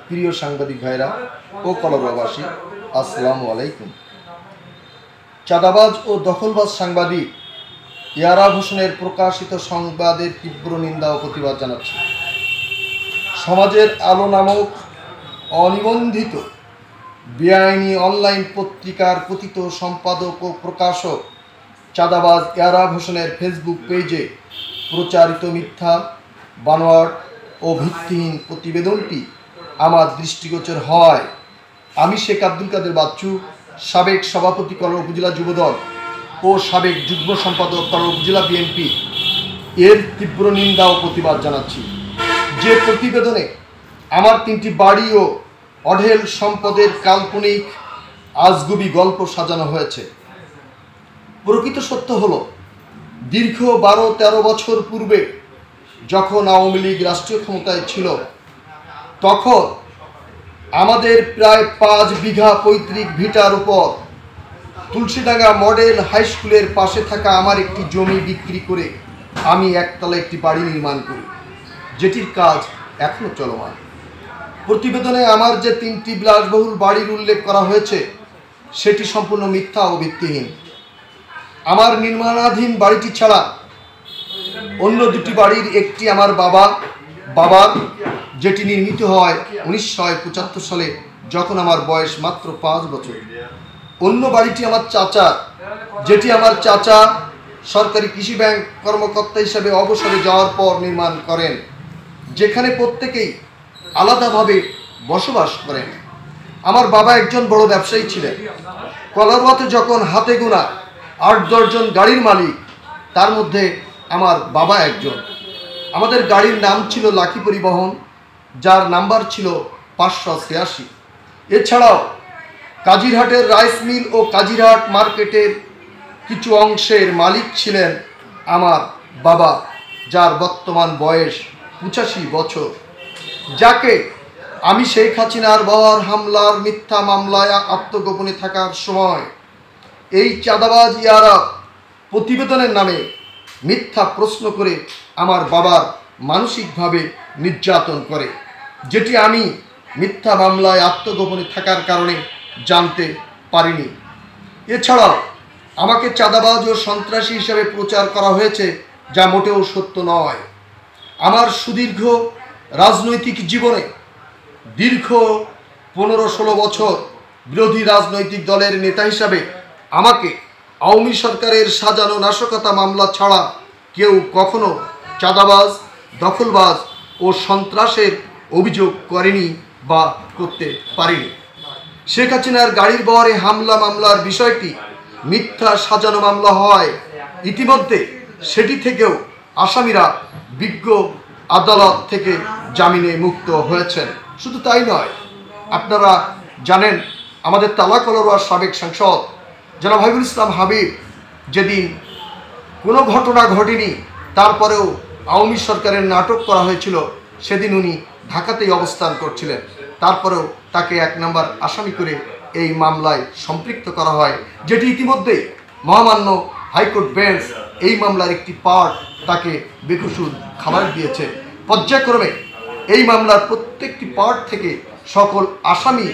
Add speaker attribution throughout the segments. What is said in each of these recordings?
Speaker 1: প্রিয় সাংবাদিক ভাইরা ও কলরবাসী, আসসালামু আলাইকুম। চাঁদাবাজ ও দখলবাজ সাংবাদিক ইয়ারাব হোসেনের প্রকাশিত সংবাদের তীব্র নিন্দা ও প্রতিবাদ জানাচ্ছি। সমাজের আলো নামক অনিবন্ধিত বেআইনি অনলাইন পত্রিকার কথিত সম্পাদক ও প্রকাশক চাঁদাবাজ ইয়ারাব হোসেনের ফেসবুক পেজে প্রচারিত মিথ্যা, বানোয়াট ও ভিত্তিহীন প্রতিবেদনটি আমার দৃষ্টিগোচর হওয়ায় আমি শেখ আব্দুল কাদের বাচ্চু, সাবেক সভাপতি কলর উপজেলা যুবদল ও সাবেক যুগ্ম সম্পাদক কলর উপজেলা বিএনপি এর তীব্র নিন্দা ও প্রতিবাদ জানাচ্ছি। যে প্রতিবেদনে আমার ৩টি বাড়ি ও অঢেল সম্পদের কাল্পনিক আজগুবি গল্প সাজানো হয়েছে। প্রকৃত সত্য হলো, দীর্ঘ ১২-১৩ বছর পূর্বে যখন আওয়ামী লীগ রাষ্ট্রীয় ক্ষমতায় ছিল, তখন আমাদের প্রায় ৫ বিঘা পৈতৃক ভিটার উপর তুলসীডাঙ্গা মডেল হাই স্কুলের পাশে থাকা আমার একটি জমি বিক্রি করে আমি একতলা একটি বাড়ি নির্মাণ করি, যেটির কাজ এখনও চলমান। প্রতিবেদনে আমার যে ৩টি বিলাসবহুল বাড়ির উল্লেখ করা হয়েছে সেটি সম্পূর্ণ মিথ্যা ও ভিত্তিহীন। আমার নির্মাণাধীন বাড়িটি ছাড়া অন্য ২টি বাড়ির একটি আমার বাবার, যেটি নির্মিত হয় ১৯৭৫ সালে, যখন আমার বয়স মাত্র ৫ বছর। অন্য বাড়িটি আমার চাচার, যেটি আমার চাচা সরকারি কৃষি ব্যাংক কর্মকর্তা হিসাবে অবসরে যাওয়ার পর নির্মাণ করেন, যেখানে প্রত্যেকেই আলাদাভাবে বসবাস করেন। আমার বাবা একজন বড় ব্যবসায়ী ছিলেন। কলারওয়াতে যখন হাতে গোনা ৮-১০ জন গাড়ির মালিক, তার মধ্যে আমার বাবা একজন। আমাদের গাড়ির নাম ছিল লাকি পরিবহন, যার নাম্বার ছিল ৫৮৬। এছাড়াও কাজিরহাটের রাইস মিল ও কাজিরহাট মার্কেটের কিছু অংশের মালিক ছিলেন আমার বাবা, যার বর্তমান বয়স ৮৫ বছর, যাকে আমি শেখ হাসিনার বহর হামলার মিথ্যা মামলায় আত্মগোপনে থাকার সময় এই চাঁদাবাজ ইয়ারাব প্রতিবেদনের নামে মিথ্যা প্রশ্ন করে আমার বাবার মানসিকভাবে নির্যাতন করে, যেটি আমি মিথ্যা মামলায় আত্মগোপনে থাকার কারণে জানতে পারিনি। এছাড়াও আমাকে চাঁদাবাজ ও সন্ত্রাসী হিসেবে প্রচার করা হয়েছে, যা মোটেও সত্য নয়। আমার সুদীর্ঘ রাজনৈতিক জীবনে দীর্ঘ ১৫-১৬ বছর বিরোধী রাজনৈতিক দলের নেতা হিসাবে আমাকে আওয়ামী সরকারের সাজানো নাশকতা মামলা ছাড়া কেউ কখনো চাঁদাবাজ, দখলবাজ ও সন্ত্রাসের অভিযোগ করেনি বা করতে পারেনি। শেখ হাসিনার গাড়ির বহরে হামলা মামলার বিষয়টি মিথ্যা সাজানো মামলা হয়। ইতিমধ্যে সেটি থেকেও আসামিরা বিজ্ঞ আদালত থেকে জামিনে মুক্ত হয়েছেন। শুধু তাই নয়, আপনারা জানেন আমাদের তালা কলরোয়ার সাবেক সাংসদ জনাব হাবিবুল ইসলাম হাবিব যেদিন কোনো ঘটনা ঘটেনি, তারপরেও আওয়ামী সরকারের নাটক করা হয়েছিল, সেদিন উনি ঢাকাতেই অবস্থান করছিলেন। তারপরেও তাকে ১ নম্বর আসামি করে এই মামলায় সম্পৃক্ত করা হয়, যেটি ইতিমধ্যেই মহামান্য হাইকোর্ট বেঞ্চ এই মামলার একটি পার্ট তাকে বেকসুর খালাস দিয়েছে। পর্যায়ক্রমে এই মামলার প্রত্যেকটি পার্ট থেকে সকল আসামি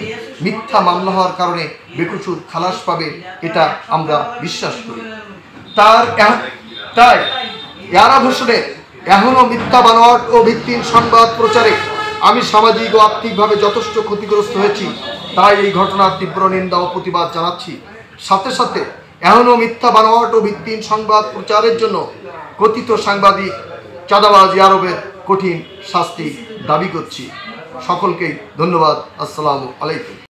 Speaker 1: মিথ্যা মামলা হওয়ার কারণে বেকসুর খালাস পাবে, এটা আমরা বিশ্বাস করি। তাই ইয়ারাব হোসেনের এখনও মিথ্যা, বানোয়াট ও ভিত্তিহীন সংবাদ প্রচারে আমি সামাজিক ও আর্থিকভাবে যথেষ্ট ক্ষতিগ্রস্ত হয়েছি। তাই এই ঘটনার তীব্র নিন্দা ও প্রতিবাদ জানাচ্ছি। সাথে সাথে এখনও মিথ্যা, বানোয়াট ও ভিত্তিহীন সংবাদ প্রচারের জন্য কথিত সাংবাদিক চাঁদাবাজ ইয়ারাবের কঠিন শাস্তি দাবি করছি। সকলকেই ধন্যবাদ। আসসালামু আলাইকুম।